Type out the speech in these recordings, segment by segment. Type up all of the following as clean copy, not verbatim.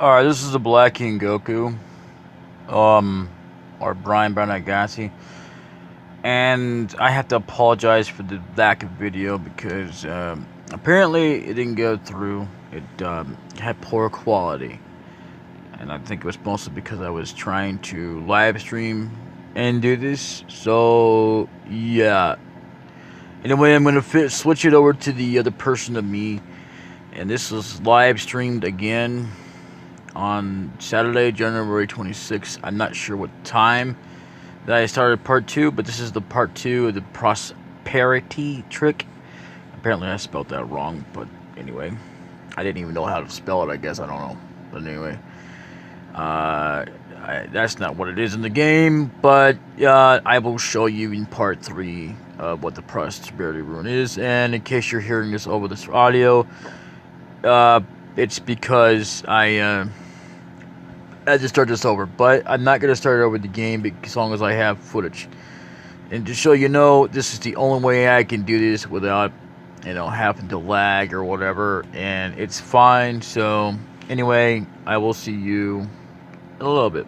Alright, this is the Black King Goku, or Brian Bernagasi, and I have to apologize for the lack of video because, apparently it didn't go through. It, had poor quality, and I think it was mostly because I was trying to live stream and do this, so, yeah. Anyway, I'm gonna switch it over to the other person of me, and this was live streamed again on Saturday, January 26th. I'm not sure what time that I started part 2, but this is the part 2 of the prosperity trick. Apparently I spelled that wrong, but anyway. I didn't even know how to spell it, I guess. I don't know. But anyway. That's not what it is in the game, but I will show you in part 3 what the prosperity rune is. And in case you're hearing this over this audio, it's because I had to start this over, but I'm not going to start over the game as long as I have footage. And just so you know, this is the only way I can do this without, having to lag or whatever, and it's fine. So, anyway, I will see you in a little bit.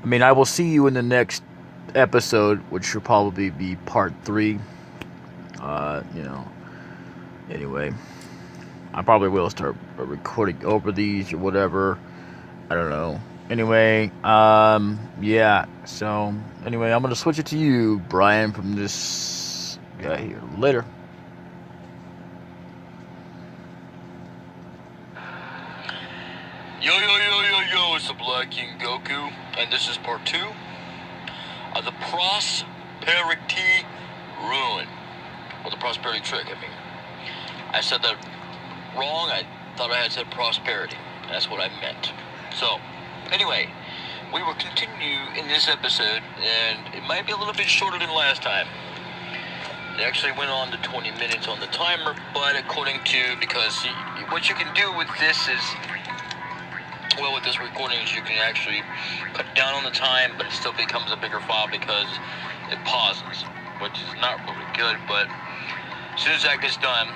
I will see you in the next episode, which will probably be part 3. Anyway, I probably will start recording over these or whatever. I don't know. Anyway, yeah. So, anyway, I'm gonna switch it to you, Brian, from this guy here. Later. Yo, it's the Black King Goku, and this is part 2 of the prosperity rune. Or the prosperity trick, I said that wrong. I thought I had said prosperity. That's what I meant. So, anyway, we will continue in this episode, and it might be a little bit shorter than last time. It actually went on to 20 minutes on the timer, but because what you can do with this is, well, with this recording is you can actually cut down on the time, but it still becomes a bigger file because it pauses, which is not really good. But as soon as that gets done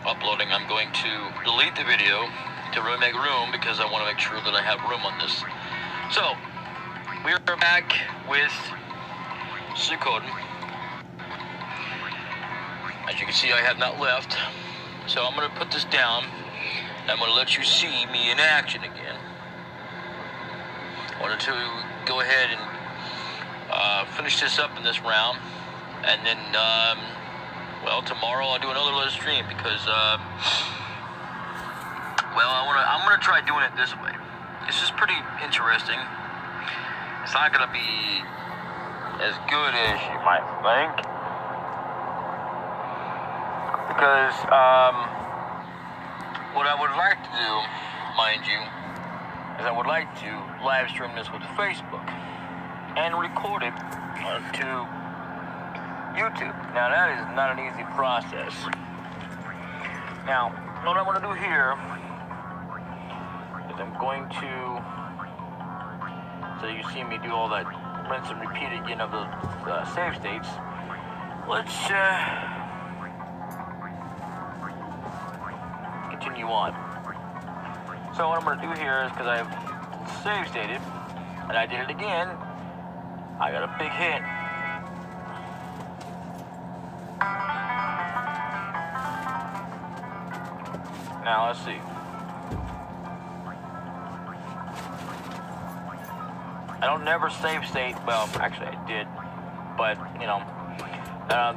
uploading, I'm going to delete the video to really make room, because I want to make sure that I have room on this. So, we are back with Suikoden. As you can see, I have not left. So I'm going to put this down, and I'm going to let you see me in action again. I wanted to go ahead and finish this up in this round, and then, well, tomorrow I'll do another live stream, because, well, I'm gonna try doing it this way. This is pretty interesting. It's not gonna be as good as you might think, because what I would like to do, mind you, is I would like to live stream this with Facebook and record it to YouTube. Now, that is not an easy process. Now, what I'm going to do here is I'm going to, so you see me do all that rinse and repeat again of the save states. Let's continue on. So what I'm going to do here is, because I've save stated, and I did it again, I got a big hit. Now, let's see. I don't never save state. Well, actually, I did. But,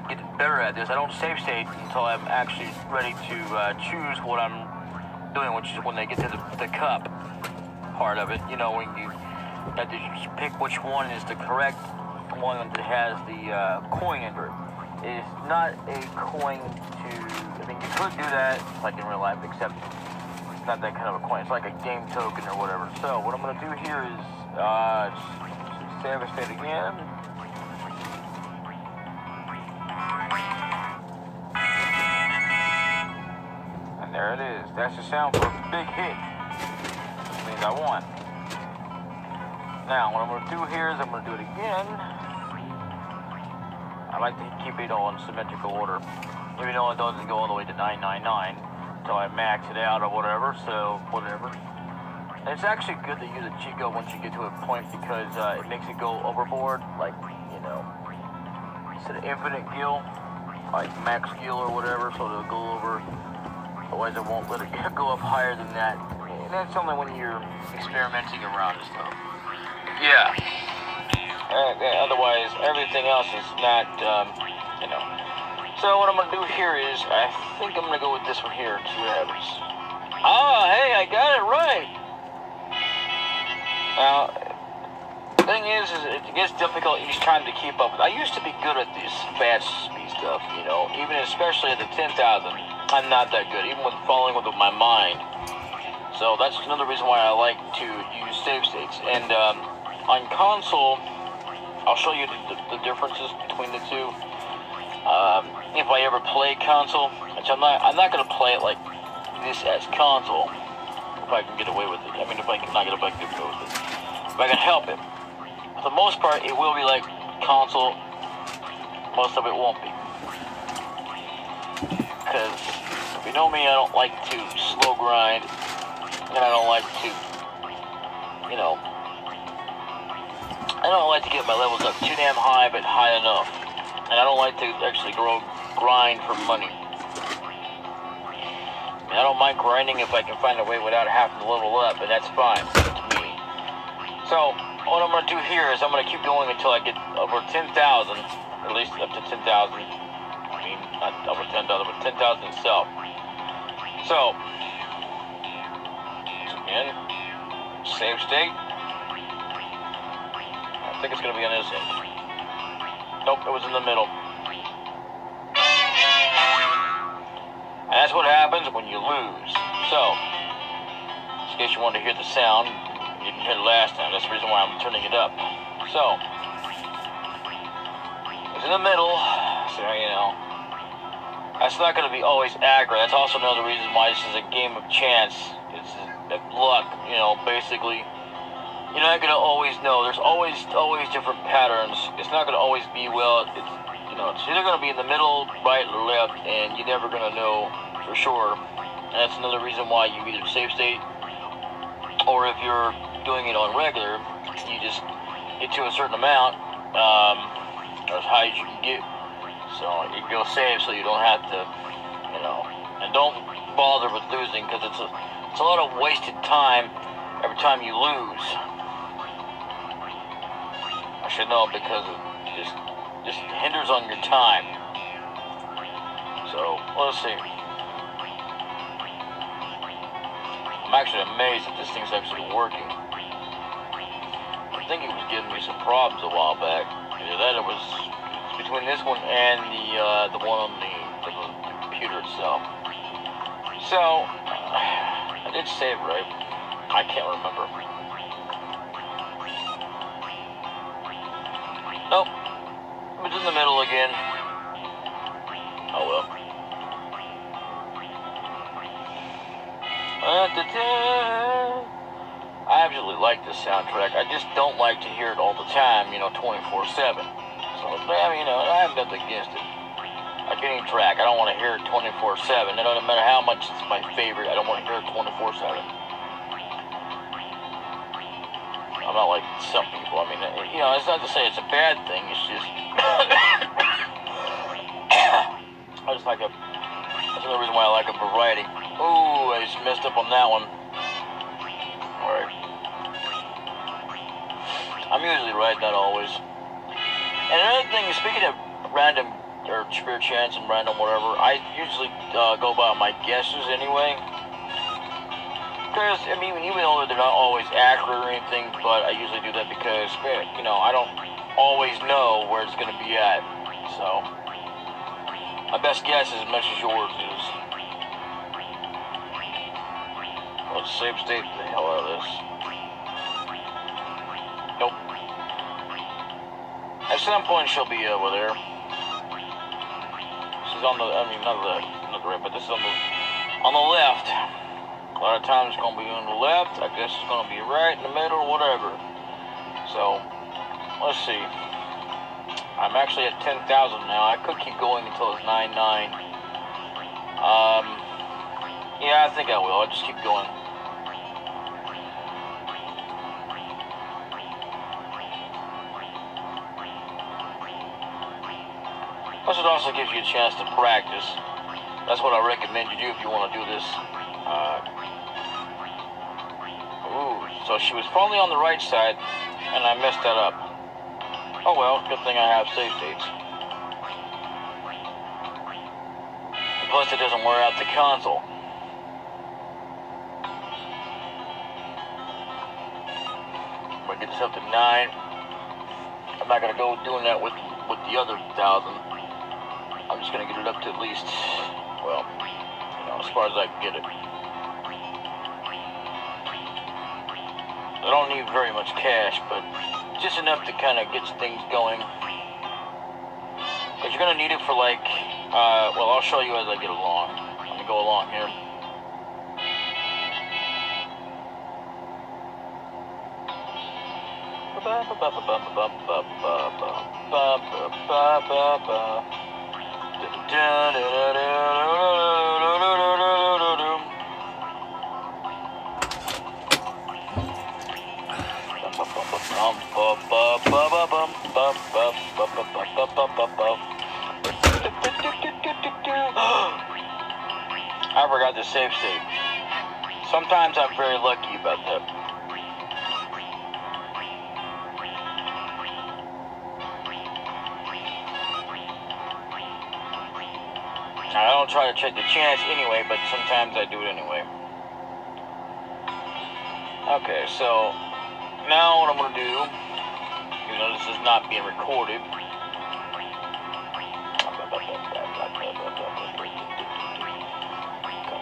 get better at this. I don't save state until I'm actually ready to choose what I'm doing, which is when they get to the cup part of it. When you have to pick which one is the correct one that has the coin under it. It is not a coin you could do that, like in real life, except it's not that kind of a coin. It's like a game token or whatever. So what I'm going to do here is save a state again. And there it is. That's the sound for a big hit. Which means I won. Now, what I'm going to do here is I'm going to do it again. I'm like to keep it all in symmetrical order. Even though it doesn't go all the way to 999 until I max it out or whatever, so whatever. And it's actually good to use a cheat code once you get to a point because it makes it go overboard, like, you know, instead of infinite gil, like max gil or whatever, so it'll go over, otherwise it won't let it go up higher than that. And that's only when you're experimenting around and stuff. Yeah. Otherwise, everything else is not, you know. So what I'm going to do here is, I think I'm going to go with this one here, and see what happens. Ah, hey, I got it right. Now, the thing is it gets difficult each time to keep up. I used to be good at this fast speed stuff, you know, even especially at the 10,000. I'm not that good, even with following with my mind. So that's another reason why I like to use save states. And on console, I'll show you the differences between the two. If I ever play console, which I'm not going to play it like this as console, if I can get away with it. I mean, if I can not get away with it, if I can help it. For the most part, it will be like console. Most of it won't be. Because, if you know me, I don't like to slow grind, and I don't like to, you know, I don't like to get my levels up too damn high, but high enough. And I don't like to actually grind for money. I don't mind grinding if I can find a way without having to level up, and that's fine. That's me. So, what I'm going to do here is I'm going to keep going until I get over 10,000, at least up to 10,000. I mean, not over 10,000, but 10,000 itself. So, again, save state. I think it's going to be on this end. Nope, it was in the middle. And that's what happens when you lose. So, in case you wanted to hear the sound, you didn't hear it last time. That's the reason why I'm turning it up. So, it's in the middle, so you know. That's not going to be always accurate. That's also another reason why this is a game of chance. It's luck, you know, basically. You're not going to always know. There's always different patterns. It's not going to always be, well, it's, you know, it's either going to be in the middle, right, or left, and you're never going to know for sure. And that's another reason why you either save state, or if you're doing it on regular, you just get to a certain amount, or as high as you can get. So you go save so you don't have to, you know, and don't bother with losing, because it's a lot of wasted time every time you lose. I should know, because it just hinders on your time. So, let's see. I'm actually amazed that this thing's actually working. I think it was giving me some problems a while back. Either that, it was between this one and the one on the computer itself. So, I did save right. I can't remember. Nope. It was in the middle again. Oh well. I absolutely like this soundtrack. I just don't like to hear it all the time, you know, 24/7. So, you know, I have nothing against it. Like any track, I don't want to hear it 24/7. It doesn't matter how much it's my favorite, I don't want to hear it 24/7. I'm not like some people. I mean, you know, it's not to say it's a bad thing. It's just I just like that's another reason why I like a variety. Ooh, I just messed up on that one. Alright. I'm usually right, not always. And another thing, speaking of random, or spirit chance and random whatever, I usually go by my guesses anyway. Because, I mean, even though they're not always accurate or anything, but I usually do that because, you know, I don't always know where it's going to be at. So, my best guess is as much as yours is. Let's save state the hell out of this. Nope. At some point she'll be over there. This is on the, I mean, not the right, but this is on the left. A lot of times it's going to be on the left. I guess it's going to be right in the middle, whatever. So, let's see. I'm actually at 10,000 now. I could keep going until it's 9,900. Yeah, I think I will. I'll just keep going. Plus, it also gives you a chance to practice. That's what I recommend you do if you want to do this. Ooh, so she was finally on the right side, and I messed that up. Oh well, good thing I have save states. Plus, it doesn't wear out the console. I'm gonna get this up to 9. I'm not gonna go doing that with the other 1,000. I'm just gonna get it up to at least, well, you know, as far as I can get it. I don't need very much cash, but just enough to kind of get things going. Because you're gonna need it for like, well, I'll show you as I get along. Let me go along here. I forgot the save state. Sometimes I'm very lucky about that. I don't try to check the chance anyway, but sometimes I do it anyway. Okay, so now what I'm going to do, even though this is not being recorded,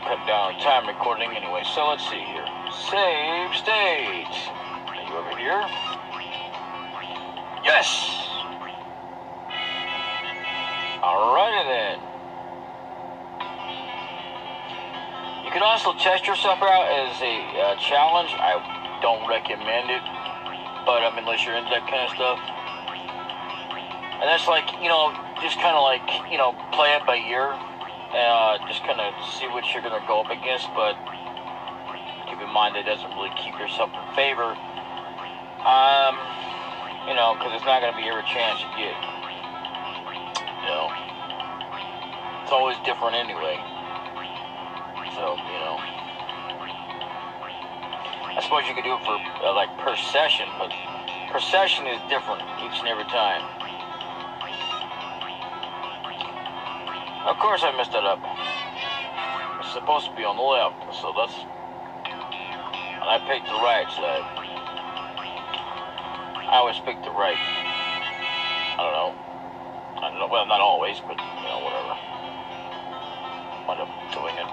cut down time recording anyway. So let's see here. Save state. Are you over here? Yes! Alrighty then. You can also test yourself out as a challenge. I don't recommend it, but I mean, unless you're into that kind of stuff. And that's like, you know, just kind of like, you know, play it by ear. Just kind of see what you're going to go up against, but keep in mind that it doesn't really keep yourself in favor. You know, because it's not going to be every chance you get. You know, it's always different anyway. So, you know, I suppose you could do it for, like, per session, but per session is different each and every time. Of course I messed that up. It's supposed to be on the left, so that's... And I picked the right side. I always pick the right. I don't know. Well, not always, but, you know, whatever. Wind up doing it.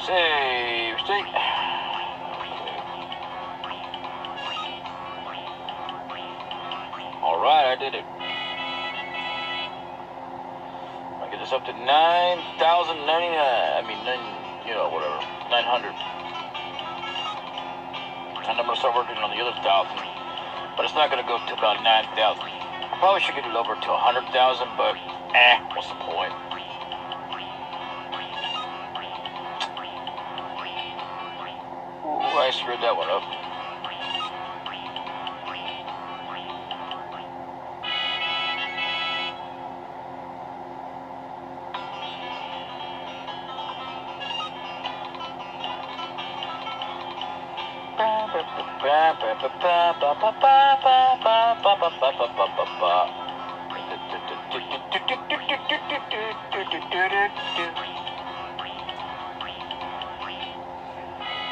Save state. Alright, I did it. I get this up to 9,099. I mean, you know, whatever. 900. And I'm gonna start working on the other 1,000. But it's not going to go to about 9,000. I probably should get it over to 100,000, but what's the point? Ooh, I screwed that one up.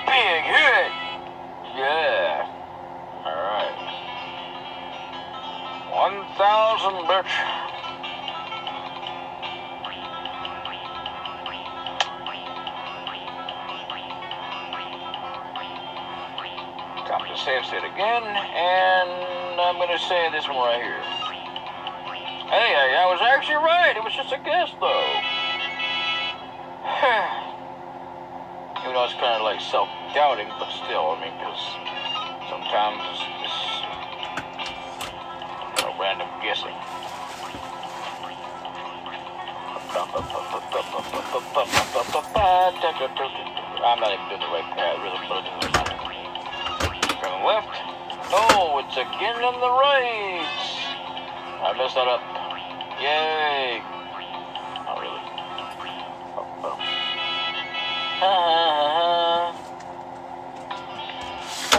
Big hit! Yeah. Alright. 1,000, bitch. Time to save state again, and I'm gonna say this one right here. Hey, I was actually right. It was just a guess, though. Even though it's kind of like self-doubting, but still, I mean, because sometimes it's random guessing. I'm not even doing the right path, really, but it doesn't matter. Turn left. No, it's again on the right. I messed that up. Yay. Not really.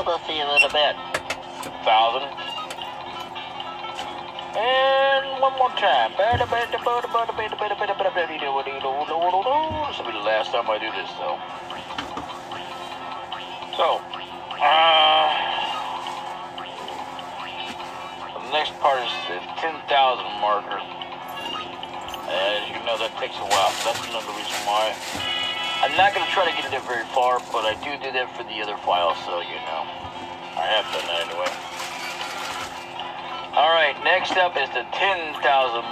We'll see you in a bit. 1,000. And one more time. This will be the last time I do this, though. So, the next part is the 10,000 marker. As you know, that takes a while. So that's another reason why I'm not going to try to get it very far, but I do that for the other files, so you know. I have done that anyway. Alright, next up is the 10,000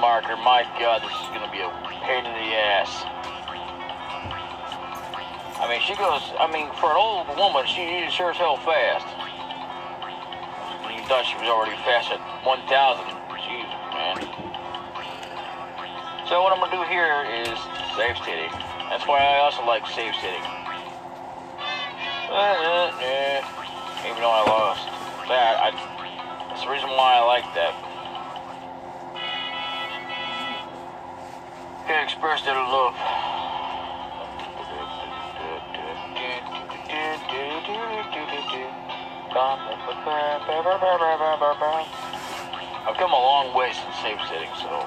marker. My god, this is going to be a pain in the ass. I mean, for an old woman, she sure as hell fast. You thought she was already fast at 1,000. Jesus, man. So what I'm going to do here is save city. That's why I also like save city. Even though I lost that, that's the reason why I like that. Can express that love. I've come a long way since save setting, so.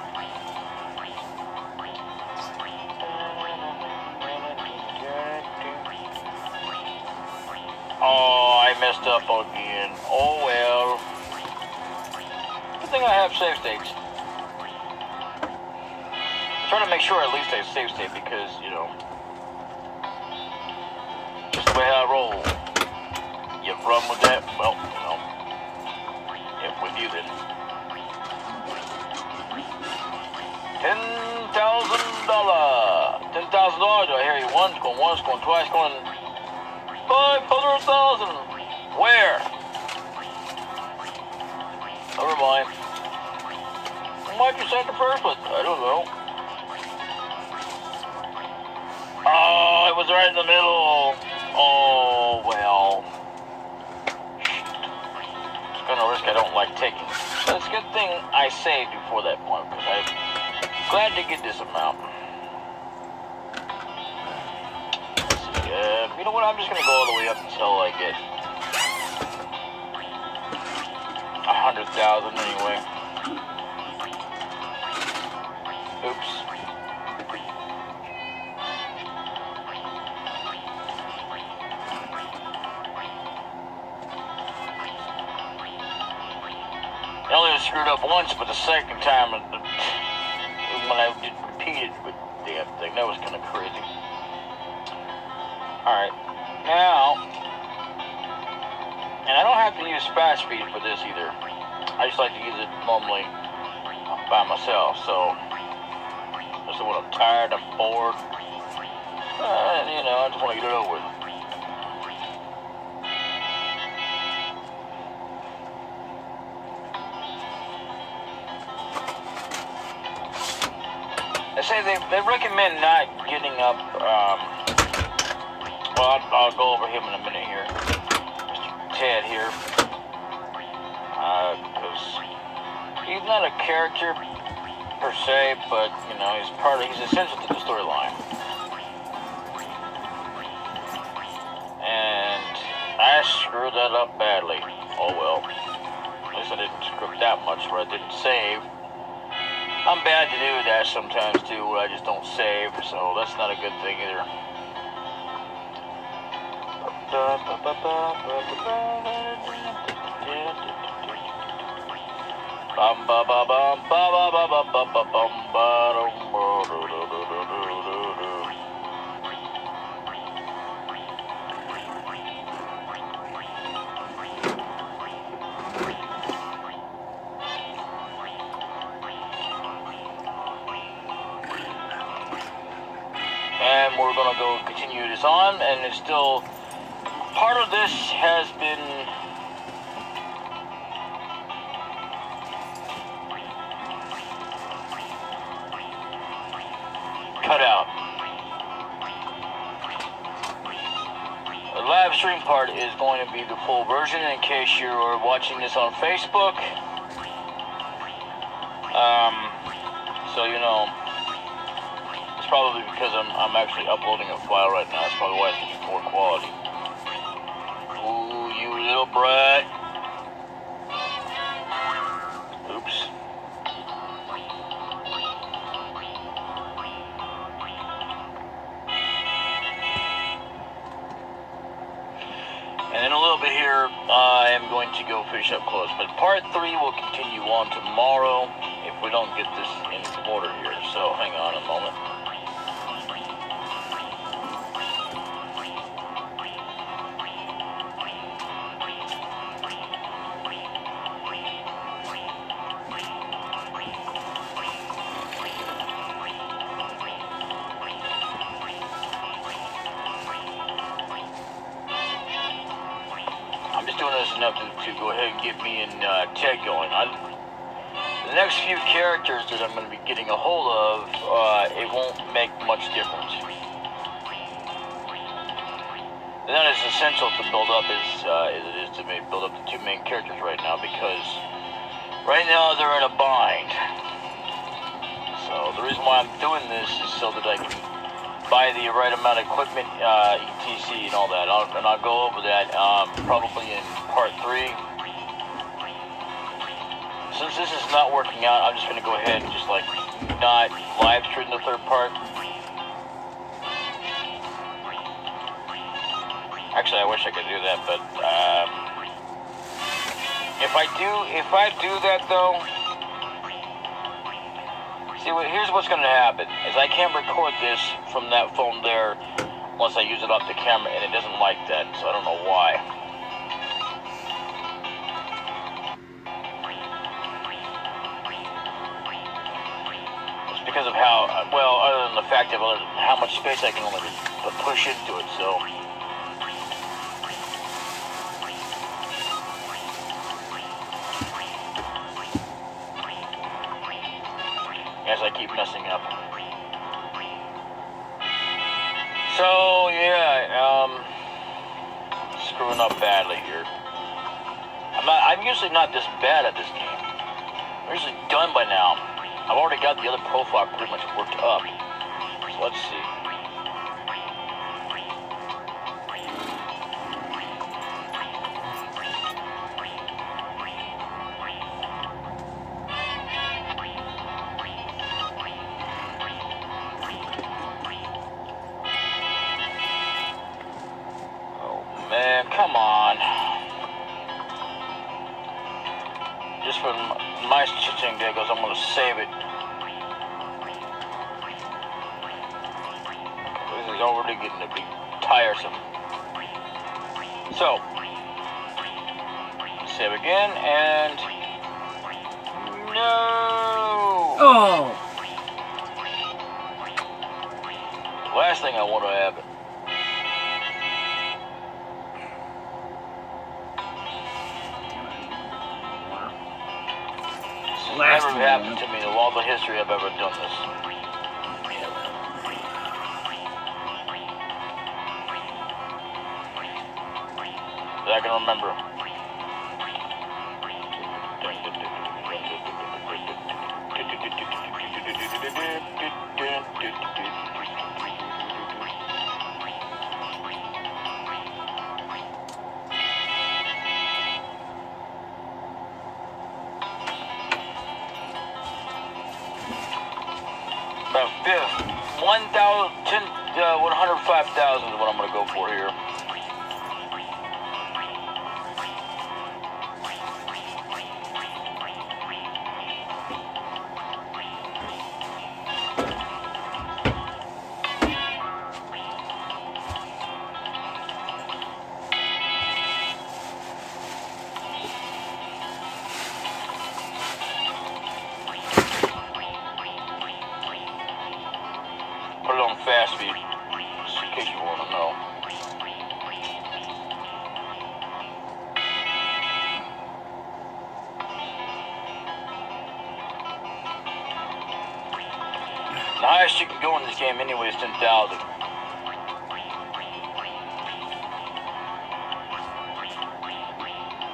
Oh, I messed up again. Oh well. Good thing I have save states. I'm trying to make sure at least I save state because, you know, just the way I roll. You have a problem with that? Well, you know, yeah, with you then. $10,000. $10,000. I hear you. Once, going twice, going 500,000. Where? Never mind. Why'd you say it in the first place? I don't know. Oh, it was right in the middle. Oh, well. It's kind of a risk I don't like taking. But it's a good thing I saved before that point, because I'm glad to get this amount. Let's see, you know what? I'm just going to go all the way up until I get 100,000 anyway. Oops. I only screwed up once, but the second time, when I did repeat it with the damn thing, that was kind of crazy. Alright, now, and I don't have to use fast speed for this either. I just like to use it normally by myself, so, just when I'm tired, I'm bored, you know, I just want to get it over with. They say they recommend not getting up, well, I'll go over him in a minute here. Mr. Ted here. Because he's not a character per se, but, you know, he's essential to the storyline. And I screwed that up badly. Oh well. At least I didn't screw up that much where I didn't save. I'm bad to do that sometimes too, where I just don't save, so that's not a good thing either. And we're going to go continue this on, and it's still, part of this has been cut out. The live stream part is going to be the full version in case you're watching this on Facebook. So you know, it's probably because I'm actually uploading a file right now. That's probably why it's poor quality. Ooh, you little brat. Oops. And in a little bit here, I am going to go finish up close. But part 3 will continue on tomorrow if we don't get this in order here. So hang on a moment. Doing this enough to go ahead and get me and Ted going. The next few characters that I'm going to be getting a hold of, it won't make much difference. And that is essential to build up as it is to build up the 2 main characters right now, because right now they're in a bind. So the reason why I'm doing this is so that I can buy the right amount of equipment, etc. and all that. And I'll go over that probably in part 3. Since this is not working out, I'm just going to go ahead and just like not live stream the 3rd part. Actually, I wish I could do that, but if I do that though. See, here's what's going to happen, is I can't record this from that phone there unless I use it off the camera, and it doesn't like that, so I don't know why. It's because of how, well, other than the fact of how much space I can only push into it, so. As I keep messing up. So yeah, screwing up badly here. I'm usually not this bad at this game. I'm usually done by now. I've already got the other profile pretty much worked up. So let's see. Man, come on. Just for my shits and giggles, I'm gonna save it. This is already getting to be tiresome. So, save again, and no. Oh. Last thing I want to happen. Never happened to me in all the history I've ever done this. That I can remember. About 105,000 is what I'm going to go for here. Put it on fast speed. highest you can go in this game anyway is 10,000.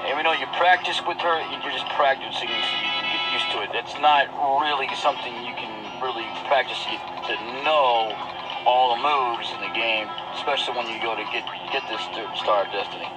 Even though you practice with her, you're just practicing so you can get used to it. It's not really something you can really practice to know all the moves in the game, especially when you go to get this Star of Destiny.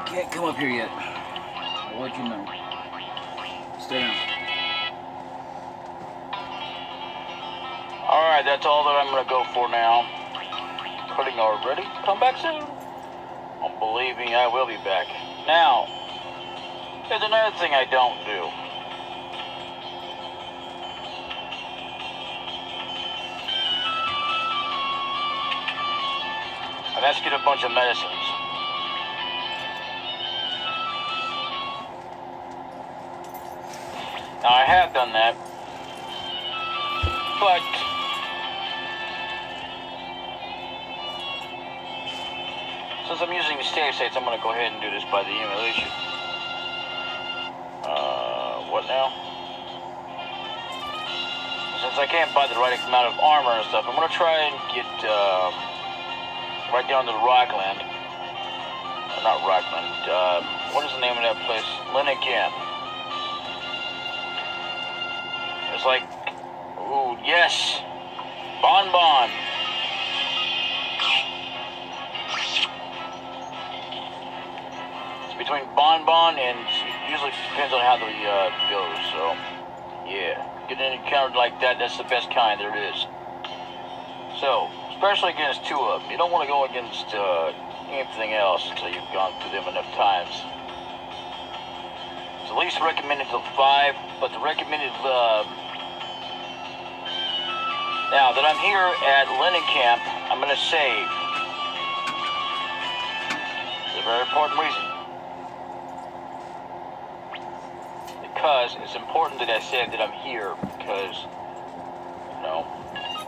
Can't come up here yet. I'll let you know. Stay down. Alright, that's all that I'm gonna go for now. Putting already. Come back soon. I'm believing I will be back. Now, there's another thing I don't do. And that's get a bunch of medicines. Now I have done that, but since I'm using the save states, I'm going to go ahead and do this by the emulation. What now? Since I can't buy the right amount of armor and stuff, I'm going to try and get right down to the Rockland. Not Rockland. What is the name of that place? Lincoln. It's like, ooh, yes, Bon. It's between Bon and usually depends on how the goes. So, yeah, get an encounter like that. That's the best kind there is. So, especially against two of them, you don't want to go against anything else until you've gone through them enough times. It's at least recommended till 5, but the recommended. Now that I'm here at Lennon Camp, I'm going to save. It's a very important reason. Because it's important that I say that I'm here, because, you know,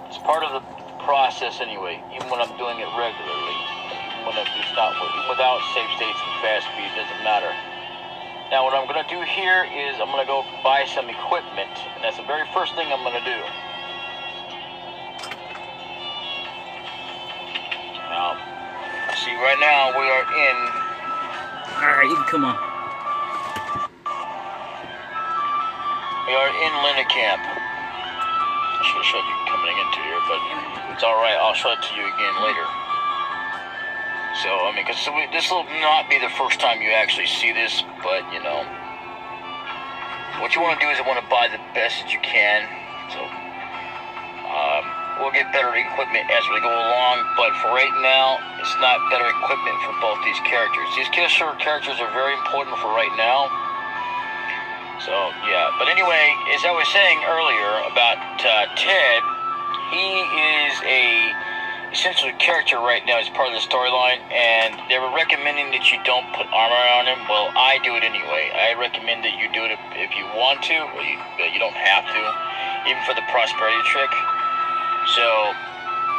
it's part of the process anyway, even when I'm doing it regularly. Even when it's not, even without save states and fast speed, it doesn't matter. Now what I'm going to do here is I'm going to go buy some equipment, and that's the very first thing I'm going to do. Now, see, right now we are in... Alright, you can come on. We are in Linda Camp. I should have showed you coming into here, but it's alright, I'll show it to you again later. So, I mean, because this will not be the first time you actually see this, but, you know, what you want to do is you want to buy the best that you can. So, we'll get better equipment as we go along, but for right now, it's not better equipment for both these characters. These characters are very important for right now. So, yeah. But anyway, as I was saying earlier about Ted, he is a essential character right now as part of the storyline, and they were recommending that you don't put armor on him. Well, I do it anyway. I recommend that you do it if you want to, but you don't have to, even for the prosperity trick. So,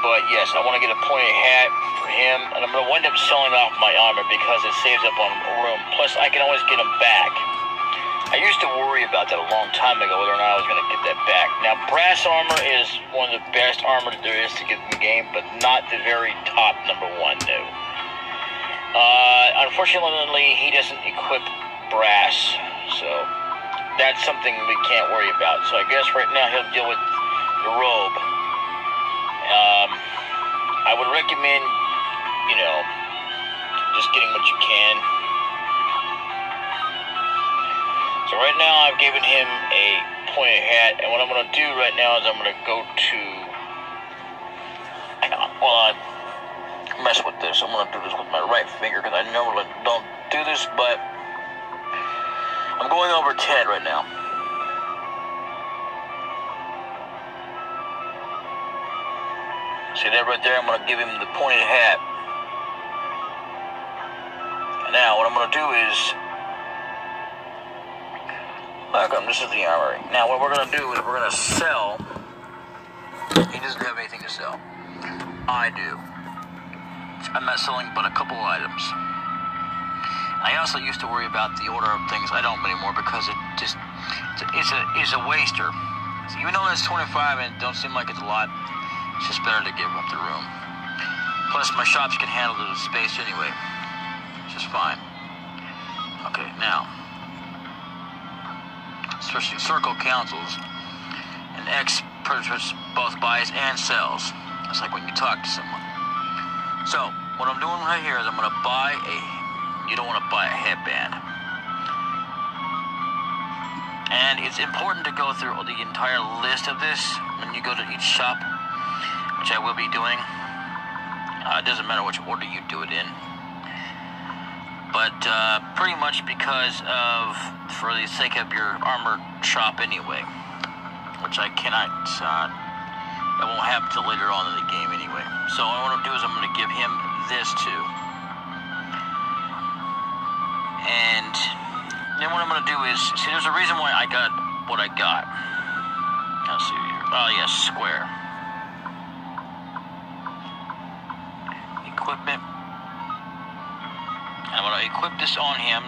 but yes, I want to get a pointed hat for him, and I'm going to wind up selling off my armor because it saves up on room. Plus, I can always get them back. I used to worry about that a long time ago, whether or not I was going to get that back. Now, brass armor is one of the best armor there is to get in the game, but not the very top #1, no. Unfortunately, he doesn't equip brass, so that's something we can't worry about. So I guess right now he'll deal with the robe. I would recommend, you know, just getting what you can. So right now I've given him a pointed hat, and what I'm going to do right now is I'm going to go to, hang on, well, I mess with this. I'm going to do this with my right finger because I normally don't do this, but I'm going over Ted right now. See that right there? I'm going to give him the pointed hat. Now, what I'm going to do is... Welcome, this is the armory. Now, what we're going to do is we're going to sell... He doesn't have anything to sell. I do. I'm not selling but a couple items. I also used to worry about the order of things. I don't anymore because it just... It's a waster. So even though that's 25 and it don't seem like it's a lot, it's just better to give up the room. Plus, my shops can handle the space anyway. It's just fine. Okay, now. Circle cancels. And X both buys and sells. It's like when you talk to someone. So, what I'm doing right here is I'm going to buy a... You don't want to buy a headband. And it's important to go through the entire list of this when you go to each shop, which I will be doing. It doesn't matter which order you do it in. But pretty much because of, for the sake of your armor shop anyway, which I cannot, that won't happen till later on in the game anyway. So what I'm going to do is I'm going to give him this too. And then what I'm going to do is, see, there's a reason why I got what I got. Let's see here. Oh, yes, square. Equipment. I'm going to equip this on him.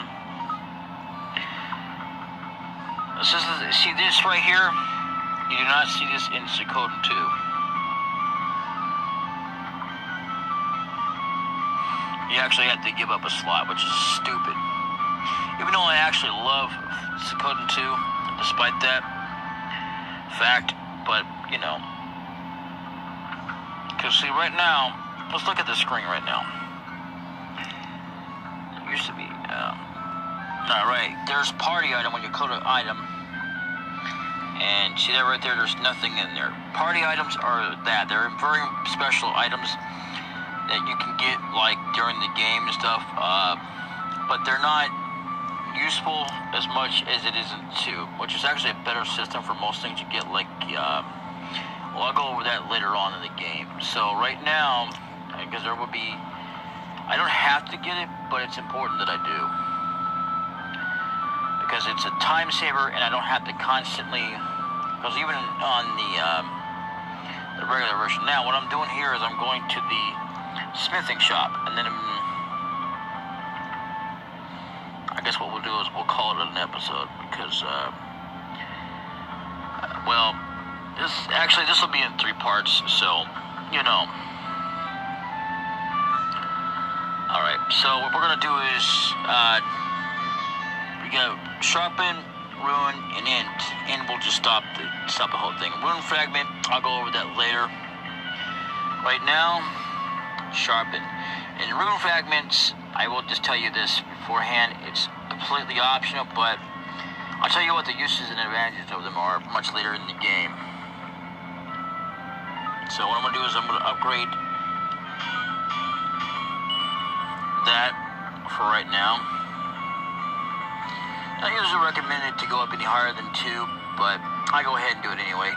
See this right here? You do not see this in Suikoden 2. You actually have to give up a slot, which is stupid. Even though I actually love Suikoden 2, despite that fact, but, you know. Because, see, right now, let's look at the screen right now. It used to be, alright, there's party item when you go to item. And see that right there, there's nothing in there. Party items are that. They're very special items that you can get, like, during the game and stuff. But they're not useful as much as it is in 2, which is actually a better system for most things you get, like, well, I'll go over that later on in the game. So right now, because there will be, I don't have to get it, but it's important that I do. Because it's a time saver, and I don't have to constantly, because even on the regular version. Now, what I'm doing here is I'm going to the smithing shop, and then I guess what we'll do is we'll call it an episode, because, well, this will be in 3 parts, so, you know. Alright, so what we're going to do is, we got sharpen, ruin, and end. End will just stop the whole thing. Ruin fragment, I'll go over that later. Right now, sharpen. And ruin fragments, I will just tell you this beforehand, it's completely optional, but I'll tell you what the uses and advantages of them are much later in the game. So what I'm going to do is I'm going to upgrade that for right now. Not usually recommended to go up any higher than 2, but I go ahead and do it anyway.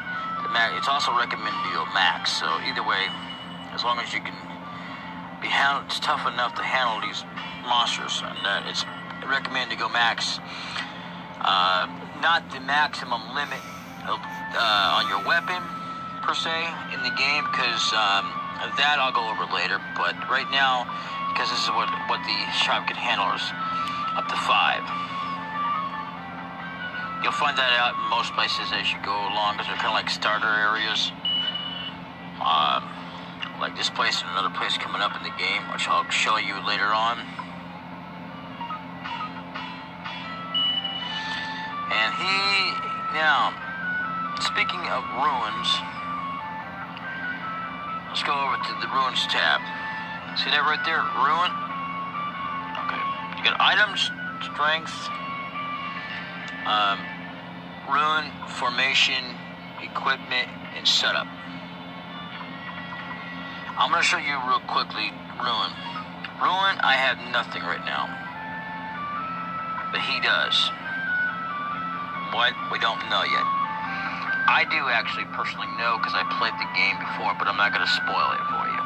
It's also recommended to go max, so either way, as long as you can be handled, it's tough enough to handle these monsters, and it's recommended to go max. Not the maximum limit on your weapon, per se, in the game, because that I'll go over later, but right now, because this is what the shop can handle, is up to 5. You'll find that out in most places as you go along, because they're kind of like starter areas. Like this place and another place coming up in the game, which I'll show you later on. And now, speaking of ruins, let's go over to the ruins tab. See that right there, ruin? Okay, you got items, strength, ruin, formation, equipment, and setup. I'm going to show you real quickly ruin. Ruin, I have nothing right now. But he does. What? We don't know yet. I do actually personally know because I played the game before, but I'm not going to spoil it for you.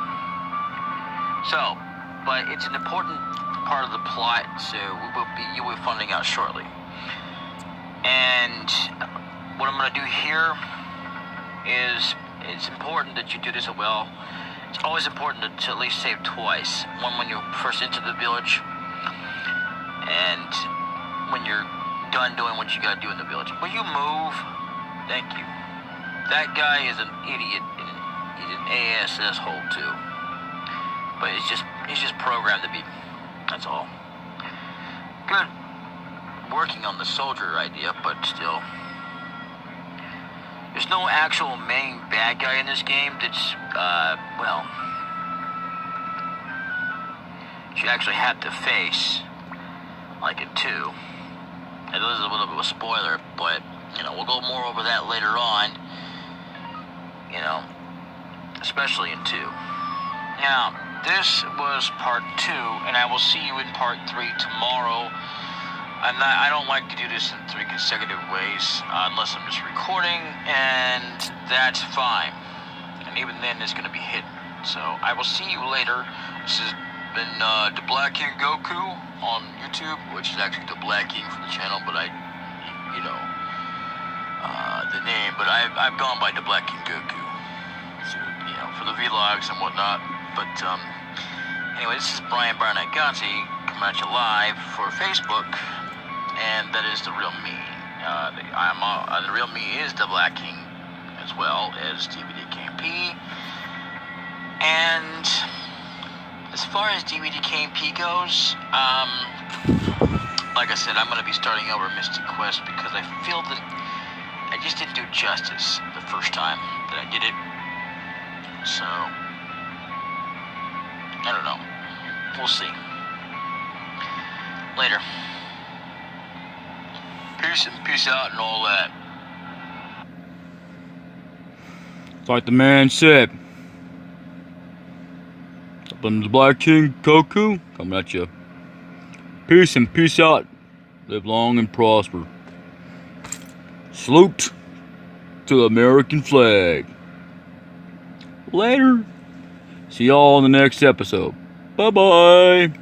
So, but it's an important part of the plot, so you will be finding out shortly. And what I'm going to do here is, it's important that you do this well. It's always important to at least save twice. One when you first enter the village, and when you're done doing what you gotta do in the village. Will you move? Thank you. That guy is an idiot, and he's an ASS hole too. But he's just programmed to be. That's all. Good. Working on the soldier idea, but still. There's no actual main bad guy in this game that's, well, you actually have to face, like in 2. And this is a little bit of a spoiler, but, you know, we'll go more over that later on, you know, especially in 2. Now, this was part 2, and I will see you in part 3 tomorrow. I don't like to do this in 3 consecutive ways, unless I'm just recording, and that's fine. And even then, it's going to be hidden. So, I will see you later. This has been DaBlacking Goku on YouTube, which is actually DaBlacking for the channel, but you know, the name, but I've gone by DaBlacking Goku. So, you know, for the vlogs and whatnot. But, anyway, this is Brian Barnett Gonzi coming at you live for Facebook. And that is the real me. The real me is DaBlacking, as well as DaBLackkingPLay's. And as far as DaBLackkingPLay goes, like I said, I'm going to be starting over Mystic Quest because I feel that I just didn't do justice the first time that I did it. So, I don't know. We'll see. Later. Peace and peace out and all that. Like the man said, I'm the Black King Goku coming at you. Peace and peace out. Live long and prosper. Salute to the American flag. Later. See y'all in the next episode. Bye bye.